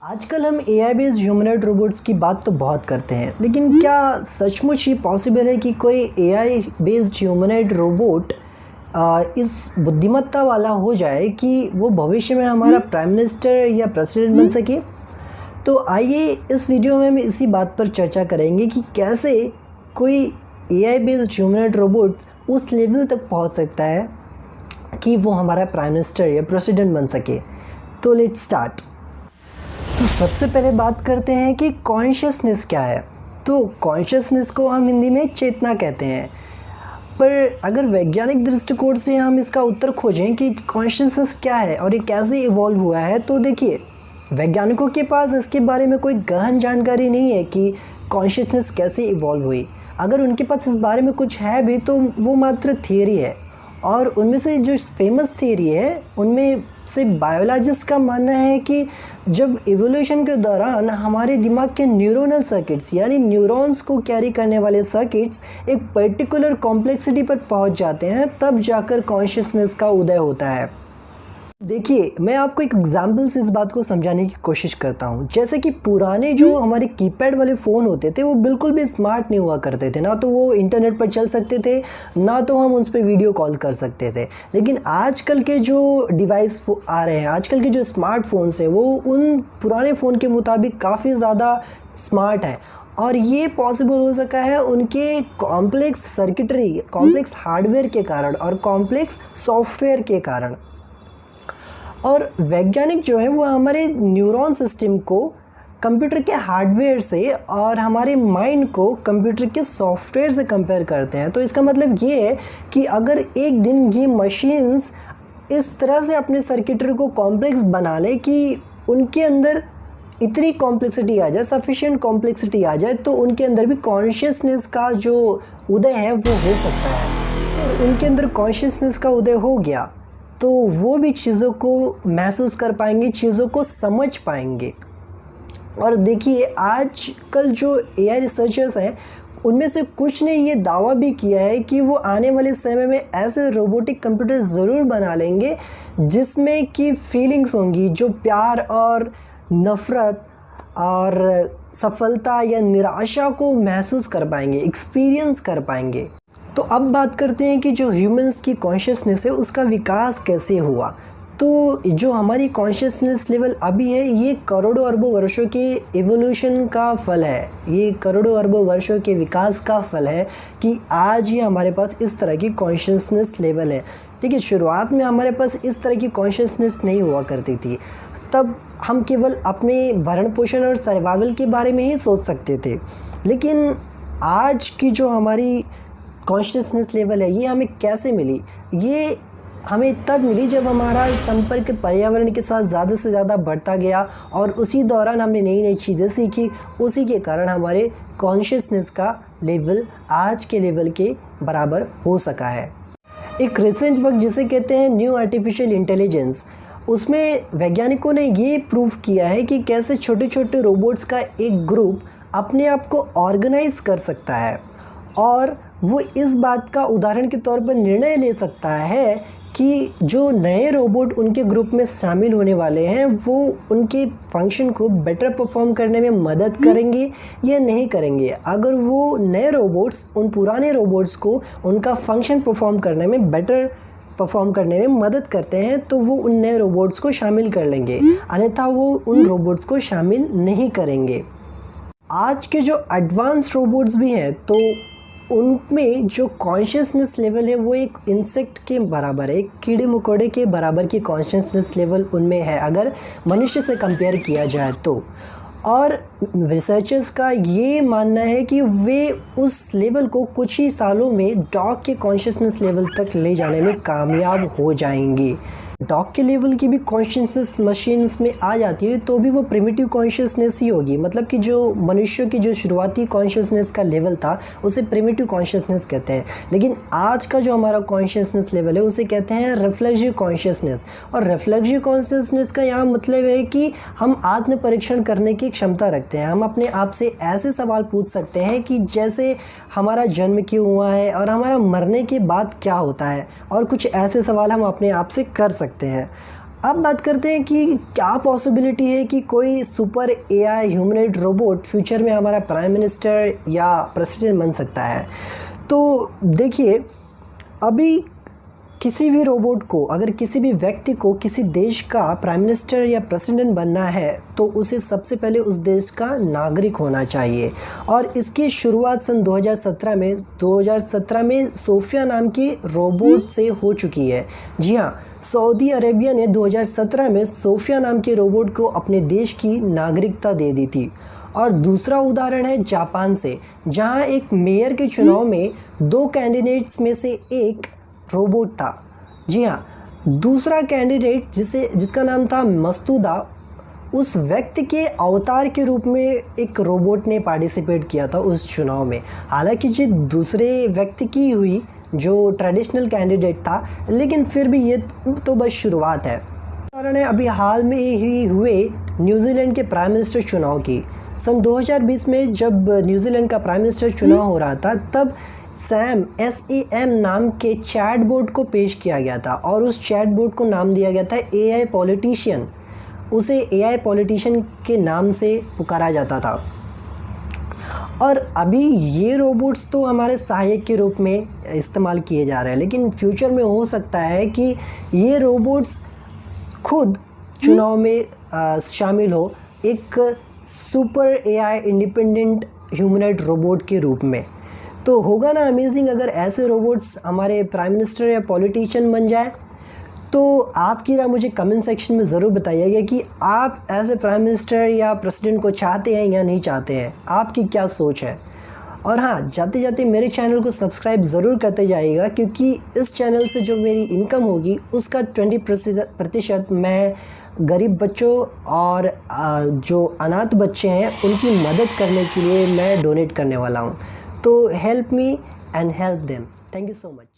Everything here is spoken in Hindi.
आजकल हम एआई बेस्ड ह्यूमनॉइड रोबोट्स की बात तो बहुत करते हैं, लेकिन क्या सचमुच ये पॉसिबल है कि कोई एआई बेस्ड ह्यूमनॉइड रोबोट इस बुद्धिमत्ता वाला हो जाए कि वो भविष्य में हमारा प्राइम मिनिस्टर या प्रेसिडेंट बन सके? तो आइए इस वीडियो में हम इसी बात पर चर्चा करेंगे कि कैसे कोई एआई बेस्ड ह्यूमनॉइड रोबोट उस लेवल तक पहुंच सकता है कि वो हमारा प्राइम मिनिस्टर या प्रेसिडेंट बन सके। तो लेट्स स्टार्ट। तो सबसे पहले बात करते हैं कि कॉन्शियसनेस क्या है। तो कॉन्शियसनेस को हम हिंदी में चेतना कहते हैं, पर अगर वैज्ञानिक दृष्टिकोण से हम इसका उत्तर खोजें कि कॉन्शियसनेस क्या है और ये कैसे इवॉल्व हुआ है, तो देखिए वैज्ञानिकों के पास इसके बारे में कोई गहन जानकारी नहीं है कि कॉन्शियसनेस कैसे इवॉल्व हुई। अगर उनके पास इस बारे में कुछ है भी तो वो मात्र थियरी है, और उनमें से जो फेमस थियरी है उनमें से बायोलॉजिस्ट का मानना है कि जब इवोल्यूशन के दौरान हमारे दिमाग के न्यूरोनल सर्किट्स यानी न्यूरॉन्स को कैरी करने वाले सर्किट्स एक पर्टिकुलर कॉम्प्लेक्सिटी पर पहुंच जाते हैं, तब जाकर कॉन्शियसनेस का उदय होता है। देखिए मैं आपको एक एग्जाम्पल से इस बात को समझाने की कोशिश करता हूँ। जैसे कि पुराने जो हमारे कीपैड वाले फ़ोन होते थे वो बिल्कुल भी स्मार्ट नहीं हुआ करते थे, ना तो वो इंटरनेट पर चल सकते थे, ना तो हम उस पर वीडियो कॉल कर सकते थे। लेकिन आजकल के जो डिवाइस आ रहे हैं, आजकल के जो स्मार्टफोन्स हैं, वो उन पुराने फ़ोन के मुताबिक काफ़ी ज़्यादा स्मार्ट है, और ये पॉसिबल हो सका है उनके कॉम्प्लेक्स सर्किटरी, कॉम्प्लेक्स हार्डवेयर के कारण और कॉम्प्लेक्स सॉफ्टवेयर के कारण। और वैज्ञानिक जो है वो हमारे न्यूरॉन सिस्टम को कंप्यूटर के हार्डवेयर से और हमारे माइंड को कंप्यूटर के सॉफ्टवेयर से कंपेयर करते हैं। तो इसका मतलब ये है कि अगर एक दिन ये मशीन्स इस तरह से अपने सर्किटरी को कॉम्प्लेक्स बना लें कि उनके अंदर इतनी कॉम्प्लेक्सिटी आ जाए, सफिशिएंट कॉम्प्लेक्सिटी आ जाए, तो उनके अंदर भी कॉन्शियसनेस का जो उदय है वो हो सकता है। और उनके अंदर कॉन्शियसनेस का उदय हो गया तो वो भी चीज़ों को महसूस कर पाएंगे, चीज़ों को समझ पाएंगे। और देखिए आजकल जो एआई रिसर्चर्स हैं उनमें से कुछ ने ये दावा भी किया है कि वो आने वाले समय में ऐसे रोबोटिक कंप्यूटर ज़रूर बना लेंगे जिसमें कि फीलिंग्स होंगी, जो प्यार और नफ़रत और सफलता या निराशा को महसूस कर पाएंगे, एक्सपीरियंस कर पाएंगे। तो अब बात करते हैं कि जो ह्यूमंस की कॉन्शियसनेस है उसका विकास कैसे हुआ। तो जो हमारी कॉन्शियसनेस लेवल अभी है ये करोड़ों अरबों वर्षों के एवोल्यूशन का फल है, ये करोड़ों अरबों वर्षों के विकास का फल है कि आज ये हमारे पास इस तरह की कॉन्शियसनेस लेवल है। देखिए शुरुआत में हमारे पास इस तरह की कॉन्शियसनेस नहीं हुआ करती थी, तब हम केवल अपने भरण पोषण और सर्वाइवल के बारे में ही सोच सकते थे। लेकिन आज की जो हमारी कॉन्शियसनेस लेवल है ये हमें कैसे मिली? ये हमें तब मिली जब हमारा संपर्क पर्यावरण के साथ ज़्यादा से ज़्यादा बढ़ता गया, और उसी दौरान हमने नई नई चीज़ें सीखी। उसी के कारण हमारे कॉन्शियसनेस का लेवल आज के लेवल के बराबर हो सका है। एक रिसेंट वर्क जिसे कहते हैं न्यू आर्टिफिशियल इंटेलिजेंस, उसमें वैज्ञानिकों ने ये प्रूव किया है कि कैसे छोटे छोटे रोबोट्स का एक ग्रुप अपने आप को ऑर्गेनाइज कर सकता है, और वो इस बात का उदाहरण के तौर पर निर्णय ले सकता है कि जो नए रोबोट उनके ग्रुप में शामिल होने वाले हैं वो उनके फंक्शन को बेटर परफॉर्म करने में मदद करेंगे या नहीं करेंगे। अगर वो नए रोबोट्स उन पुराने रोबोट्स को उनका फंक्शन परफॉर्म करने में बेटर परफॉर्म करने में मदद करते हैं तो वो उन नए रोबोट्स को शामिल कर लेंगे, अन्यथा वो उन रोबोट्स को शामिल नहीं करेंगे। आज के जो एडवांस रोबोट्स भी हैं तो उनमें जो कॉन्शियसनेस लेवल है वो एक इंसेक्ट के बराबर है, एक कीड़े मकोड़े के बराबर की कॉन्शियसनेस लेवल उनमें है अगर मनुष्य से कंपेयर किया जाए तो। और रिसर्चर्स का ये मानना है कि वे उस लेवल को कुछ ही सालों में डॉग के कॉन्शियसनेस लेवल तक ले जाने में कामयाब हो जाएंगी। डॉग के लेवल की भी कॉन्शियसनेस मशीन्स में आ जाती है तो भी वो प्रिमिटिव कॉन्शियसनेस ही होगी, मतलब कि जो मनुष्य की जो शुरुआती कॉन्शियसनेस का लेवल था उसे प्रिमिटिव कॉन्शियसनेस कहते हैं। लेकिन आज का जो हमारा कॉन्शियसनेस लेवल है उसे कहते हैं रिफ्लेक्सिव कॉन्शियसनेस। और रिफ्लेक्सिव कॉन्शियसनेस का यहाँ मतलब है कि हम आत्म परीक्षण करने की क्षमता रखते हैं। हम अपने आप से ऐसे सवाल पूछ सकते हैं कि जैसे हमारा जन्म क्यों हुआ है और हमारा मरने के बाद क्या होता है, और कुछ ऐसे सवाल हम अपने आप से कर सकते हैं। अब बात करते हैं कि क्या पॉसिबिलिटी है कि कोई super AI humanoid robot future में हमारा प्राइम मिनिस्टर या प्रेसिडेंट बन सकता है। तो देखिए, अभी किसी भी रोबोट को, अगर किसी भी व्यक्ति को किसी देश का प्राइम मिनिस्टर या प्रेसिडेंट बनना है तो उसे सबसे पहले उस देश का नागरिक होना चाहिए। और इसकी शुरुआत सन 2017 में सोफिया नाम के रोबोट से हो चुकी है। जी हाँ, सऊदी अरेबिया ने 2017 में सोफिया नाम के रोबोट को अपने देश की नागरिकता दे दी थी। और दूसरा उदाहरण है जापान से, जहां एक मेयर के चुनाव में 2 कैंडिडेट्स में से एक रोबोट था। जी हाँ, दूसरा कैंडिडेट जिसका नाम था मस्तूदा, उस व्यक्ति के अवतार के रूप में एक रोबोट ने पार्टिसिपेट किया था उस चुनाव में। हालांकि जीत दूसरे व्यक्ति की हुई जो ट्रेडिशनल कैंडिडेट था, लेकिन फिर भी ये तो बस शुरुआत है। कारण है अभी हाल में ही हुए न्यूजीलैंड के प्राइम मिनिस्टर चुनाव की। सन 2020 में जब न्यूजीलैंड का प्राइम मिनिस्टर चुनाव हो रहा था, तब SAM नाम के चैटबॉट को पेश किया गया था और उस चैटबॉट को नाम दिया गया था AI पॉलिटिशियन। उसे AI पॉलिटिशियन के नाम से पुकारा जाता था। और अभी ये रोबोट्स तो हमारे सहायक के रूप में इस्तेमाल किए जा रहे हैं, लेकिन फ्यूचर में हो सकता है कि ये रोबोट्स खुद चुनाव में शामिल हो, एक super AI independent humanoid robot के रूप में। तो होगा ना अमेजिंग अगर ऐसे रोबोट्स हमारे प्राइम मिनिस्टर या पॉलिटिशियन बन जाए। तो आपकी राय मुझे कमेंट सेक्शन में ज़रूर बताइएगा कि आप ऐसे प्राइम मिनिस्टर या प्रेसिडेंट को चाहते हैं या नहीं चाहते हैं, आपकी क्या सोच है। और हाँ, जाते जाते मेरे चैनल को सब्सक्राइब ज़रूर करते जाइएगा, क्योंकि इस चैनल से जो मेरी इनकम होगी उसका 20% मैं गरीब बच्चों और जो अनाथ बच्चे हैं उनकी मदद करने के लिए मैं डोनेट करने वाला हूँ। तो help me and help them. Thank you so much.